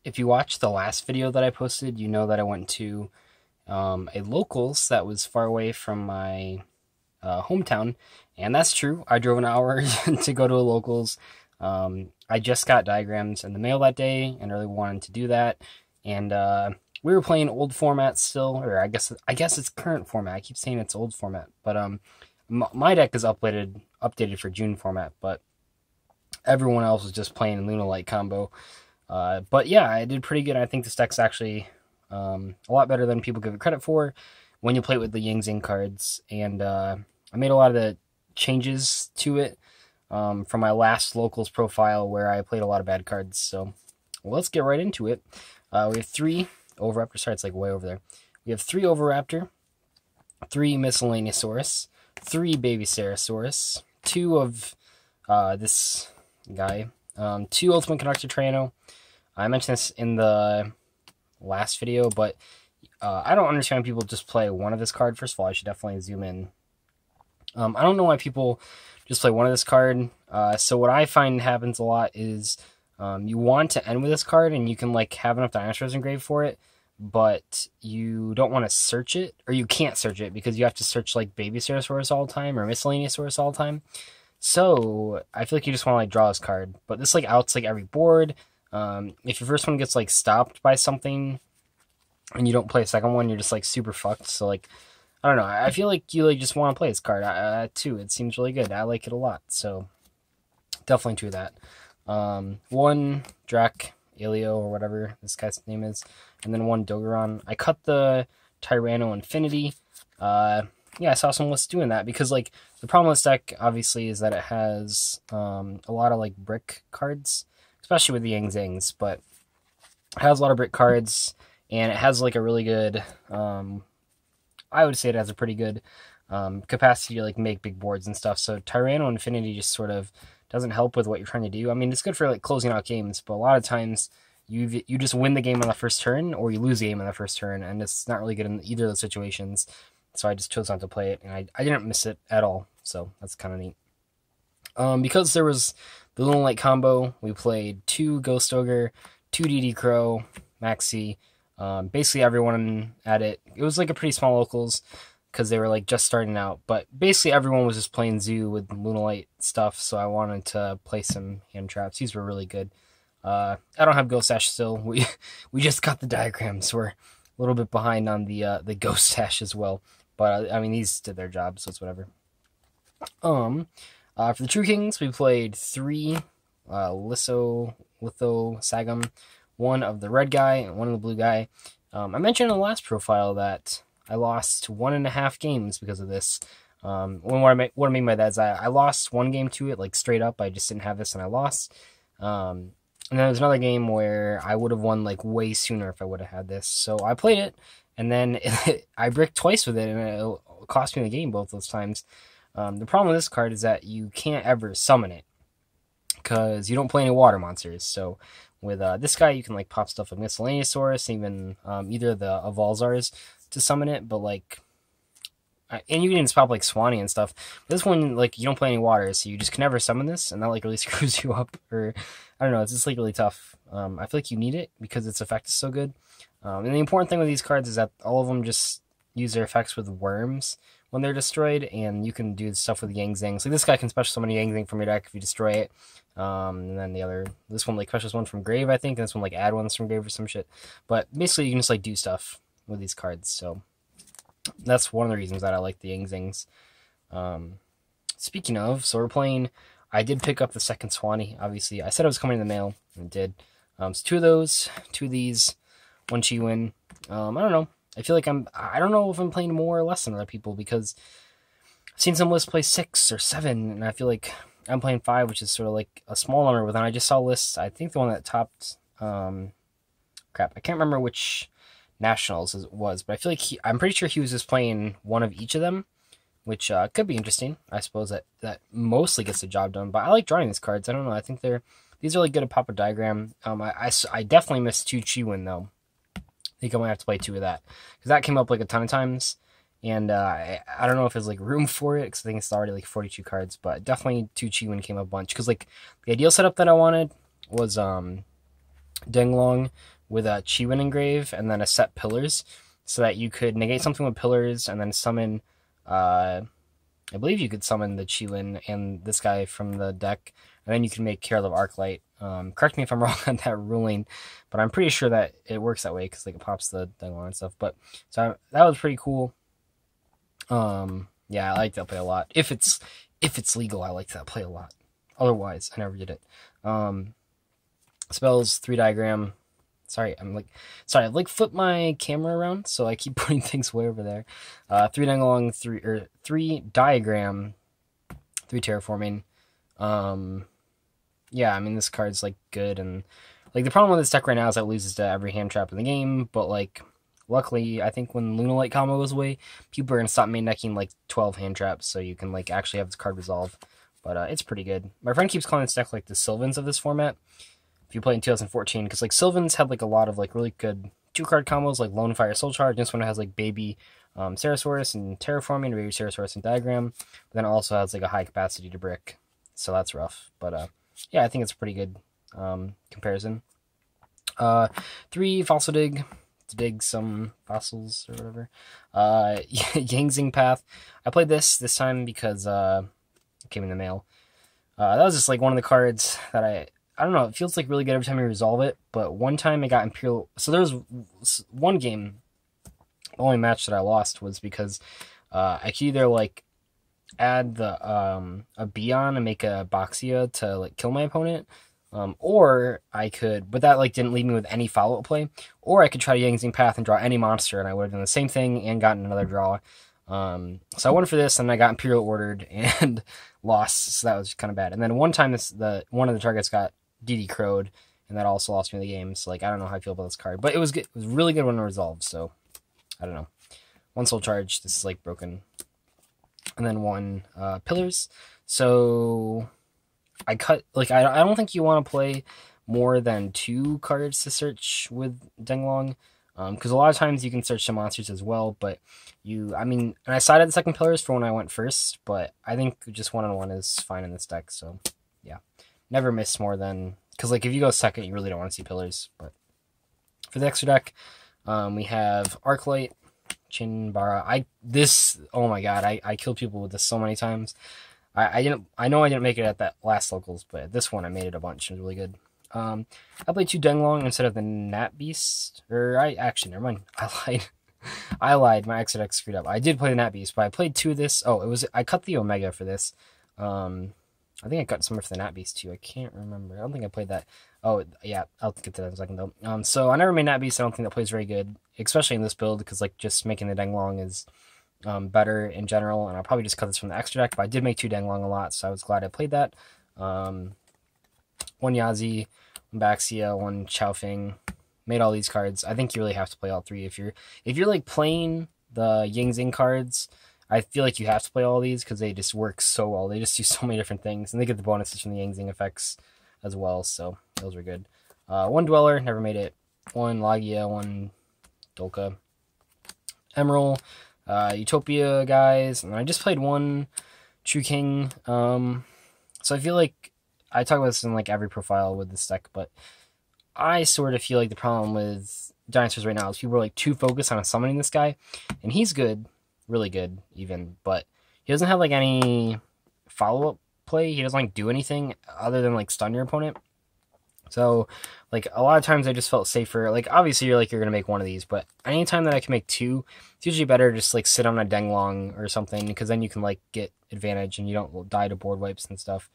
if you watched the last video that I posted, you know that I went to a locals that was far away from my hometown, and that's true. I drove an hour to go to a locals. I just got diagrams in the mail that day, and really wanted to do that. And we were playing old format still, or I guess it's current format. I keep saying it's old format, but my deck is updated for June format, but everyone else was just playing Lunalight combo. But yeah, I did pretty good. I think this deck's actually a lot better than people give it credit for when you play it with the Yang Zing cards. And I made a lot of the changes to it from my last locals profile where I played a lot of bad cards. So let's get right into it. We have 3 Overraptor. Sorry, it's like way over there. We have 3 Overraptor, 3 Miscellaneousaurus, 3 Baby Sarasaurus, 2 of this guy, 2 Ultimate Conductor Triano. I mentioned this in the last video, but I don't understand people just play one of this card. First of all, I should definitely zoom in. I don't know why people just play one of this card. So what I find happens a lot is you want to end with this card, and you can like have enough dinosaurs engraved for it, but you don't want to search it, or you can't search it because you have to search like Baby Sarasaurus all the time or Miscellaneousaurus all the time. So I feel like you just want to like draw this card, but this like outs like every board. If your first one gets like stopped by something and you don't play a second one, you're just like super fucked. So like, I don't know. I feel like you like just want to play this card too. It seems really good. I like it a lot. So definitely do that. 1 Drac Elio or whatever this guy's name is, and then 1 Dogeron. I cut the Tyranno Infinity. Yeah, I saw some lists doing that because like the problem with this deck obviously is that it has a lot of like brick cards, especially with the Yang Zings, but it has a lot of brick cards, and it has like a really good I would say it has a pretty good capacity to like make big boards and stuff. So Tyranno Infinity just sort of doesn't help with what you're trying to do. I mean, it's good for like closing out games, but a lot of times you just win the game on the first turn, or you lose the game on the first turn, and it's not really good in either of those situations. So I just chose not to play it, and I didn't miss it at all. So that's kind of neat. Because there was the Lunalight combo, we played 2 Ghost Ogre, 2 DD Crow, Maxi. Basically everyone at it. It was like a pretty small locals because they were like just starting out, but basically everyone was just playing Zoo with Lunalight stuff, so I wanted to play some hand traps. These were really good. I don't have Ghost Sash still. We just got the diagrams. We're a little bit behind on the Ghost Sash as well, but I mean these did their job, so it's whatever. For the True Kings, we played 3 Litho Sagum, 1 of the red guy and 1 of the blue guy. I mentioned in the last profile that I lost 1.5 games because of this. What I mean by that is I lost 1 game to it, like straight up. I just didn't have this and I lost. And then there's another game where I would have won like way sooner if I would have had this. So I played it, and then I bricked twice with it, and it cost me the game both those times. The problem with this card is that you can't ever summon it because you don't play any water monsters. So with this guy, you can like pop stuff like Miscellaneousaurus, even either the Avalzars to summon it, but like, and you can even pop like Swanee and stuff. But this one, like, you don't play any water, so you just can never summon this, and that like really screws you up. Or I don't know, it's just like really tough. I feel like you need it because its effect is so good. And the important thing with these cards is that all of them just use their effects with worms when they're destroyed, and you can do stuff with Yang Zing. So this guy can special summon Yang Zing from your deck if you destroy it. And then this one like crushes one from grave, I think, and this one like add ones from grave or some shit. But basically, you can just like do stuff with these cards. So that's one of the reasons that I like the Yang Zings. Speaking of, so we're playing. I did pick up the second Swanee. Obviously, I said it was coming in the mail, and it did. So 2 of those, 2 of these, 1 Chi-Win. I don't know. I feel like I don't know if I'm playing more or less than other people because I've seen some lists play 6 or 7, and I feel like I'm playing 5, which is sort of like a small number. But then I just saw lists. I think the one that topped, crap, I can't remember which nationals it was, but I feel like I'm pretty sure he was just playing 1 of each of them, which could be interesting. I suppose that mostly gets the job done. But I like drawing these cards. I don't know. I think these are really good at pop a diagram. I definitely missed 2 Chi-Win though. I think I might have to play 2 of that because that came up like a ton of times, and I don't know if there's like room for it because I think it's already like 42 cards, but definitely 2 Chi-Win came up a bunch because like the ideal setup that I wanted was Denglong with a Chiwin engrave and then a set pillars, so that you could negate something with pillars and then summon. I believe you could summon the Chiwin and this guy from the deck, and then you can make Herald of Arclight. Correct me if I'm wrong on that ruling, but I'm pretty sure that it works that way because like it pops the Denglong and stuff. But so that was pretty cool. Yeah, I like that play a lot. If it's legal, I like that play a lot. Otherwise, I never did it. Spells 3 diagram. Sorry, I've like flipped my camera around, so I keep putting things way over there. 3 Denglong, 3 diagram, 3 terraforming. Yeah, I mean this card's like good, and like the problem with this deck right now is that it loses to every hand trap in the game. But like, luckily, I think when Lunalight combo goes away, people are gonna stop main decking like 12 hand traps, so you can like actually have this card resolve. But it's pretty good. My friend keeps calling this deck like the Sylvans of this format. If you played in 2014, because like Sylvans had like a lot of like really good 2-card combos like Lone Fire Soul Charge. This one has like Baby Ceratosaurus and Terraforming, or Baby Ceratosaurus and Diagram. But then it also has like a high capacity to brick, so that's rough. But yeah, I think it's a pretty good comparison. 3 Fossil Dig to dig some fossils or whatever. Yangzing Path. I played this time because it came in the mail. That was just like one of the cards that I don't know, it feels like really good every time you resolve it, but one time it got Imperial. So there was one game, the only match that I lost was because I could either like add the a Bion and make a Boxia to like kill my opponent, or I could, but that like didn't leave me with any follow-up play, or I could try Yangzing Path and draw any monster, and I would have done the same thing and gotten another draw. So I went for this, and I got Imperial ordered and lost, so that was kind of bad. And then one time one of the targets got DD Crowed, and that also lost me the game. So like I don't know how I feel about this card, but it was good. It was really good when it resolved. So I don't know. 1 Soul Charge. This is like broken, and then 1 Pillars. So I cut like I don't think you want to play more than 2 cards to search with Denglong, because a lot of times you can search some monsters as well. But I mean, and I sided the second Pillars for when I went first, but I think just 1 on 1 is fine in this deck. So yeah. Never miss more than, because like if you go second, you really don't want to see Pillars. But for the extra deck, we have Arclight, Chinbara. Oh my god, I killed people with this so many times. I know I didn't make it at that last locals, but this one I made it a bunch. It was really good. I played 2 Denglong instead of the Nat Beast. Actually, never mind. I lied. My extra deck screwed up. I did play the Nat Beast, but I played 2 of this. Oh, I cut the Omega for this. I think I cut some for the Nat Beast too. I can't remember. I don't think I played that. Oh, yeah. I'll get to that in a second, though. So I never made Nat Beast. I don't think that plays very good, especially in this build, because like just making the Denglong is better in general. And I'll probably just cut this from the extra deck, but I did make 2 Denglong a lot, so I was glad I played that. 1 Yazi, 1 Baxia, 1 Chaofeng. Made all these cards. I think you really have to play all 3 if you're like playing the Yangzing cards. I feel like you have to play all these because they just work so well. They just do so many different things, and they get the bonuses from the Yangzing effects as well, so those were good. 1 Dweller, never made it. 1 Logia, 1 Dolka. Emerald, Utopia guys, and I just played 1 True King. So I feel like I talk about this in like every profile with this deck, but I sort of feel like the problem with Dinosaurs right now is people are like too focused on summoning this guy, and he's good. Really good even, but he doesn't have like any follow-up play. He doesn't like do anything other than like stun your opponent. So like a lot of times I just felt safer. Like obviously you're gonna make 1 of these, but anytime that I can make 2, it's usually better to just like sit on a Denglong or something, because then you can like get advantage and you don't die to board wipes and stuff.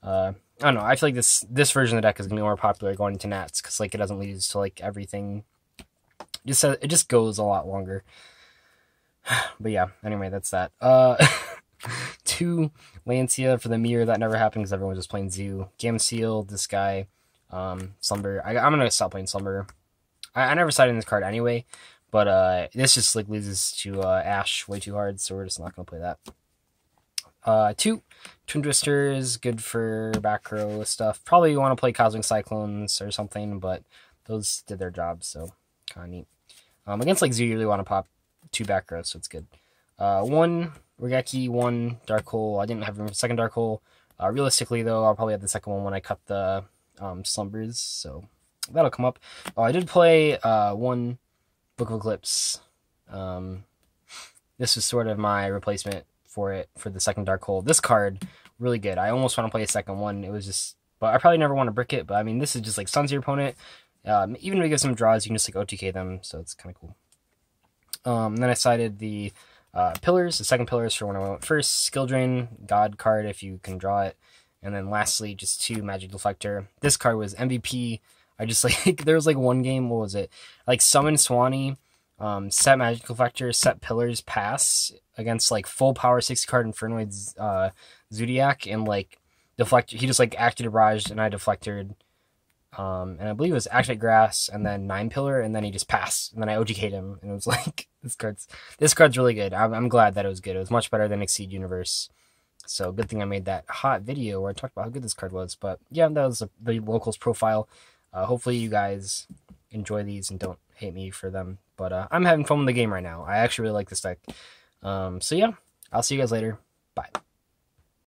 I don't know. I feel like this version of the deck is gonna be more popular going into Nats, because like it doesn't lose to like everything. It just goes a lot longer. But yeah, anyway, that's that. 2 Lancia for the mirror. That never happened because everyone was just playing Zoo. Gamseel, this guy, Slumber. I'm gonna stop playing Slumber. I never sided in this card anyway, but this just like loses to Ash way too hard, so we're just not gonna play that. 2 Twin Twisters, good for back row stuff. Probably you want to play Cosmic Cyclones or something, but those did their job, so kind of neat. Against like Zoo, you really want to pop 2 back rows, so it's good. 1 Regeki, 1 Dark Hole. I didn't have a second Dark Hole. Realistically, though, I'll probably have the second one when I cut the Slumbers, so that'll come up. Oh, I did play one Book of Eclipse. This was sort of my replacement for it for the second Dark Hole. This card, really good. I almost want to play a second one. It was just, but I probably never want to brick it. But I mean, this is just like stuns your opponent. Even if you get some draws, you can just like OTK them, so it's kind of cool. Then I cited the pillars, the second pillars for when I went first. Skill Drain, God card if you can draw it. And then lastly, just 2 Magic Deflector. This card was MVP. I just like, there was like one game, what was it? Like Summon Swanee, set Magic Deflector, set Pillars, pass against like full power 60 card Infernoid Zodiac, and like Deflector. He just like acted a barrage and I deflected. And I believe it was Activate Grass and then 9 Pillar, and then he just passed. And then I OGK'd him, and it was like, this card's really good. I'm glad that it was good. It was much better than Exceed Universe. So good thing I made that hot video where I talked about how good this card was. But yeah, that was the locals profile. Hopefully you guys enjoy these and don't hate me for them. But I'm having fun with the game right now. I actually really like this deck. So yeah, I'll see you guys later.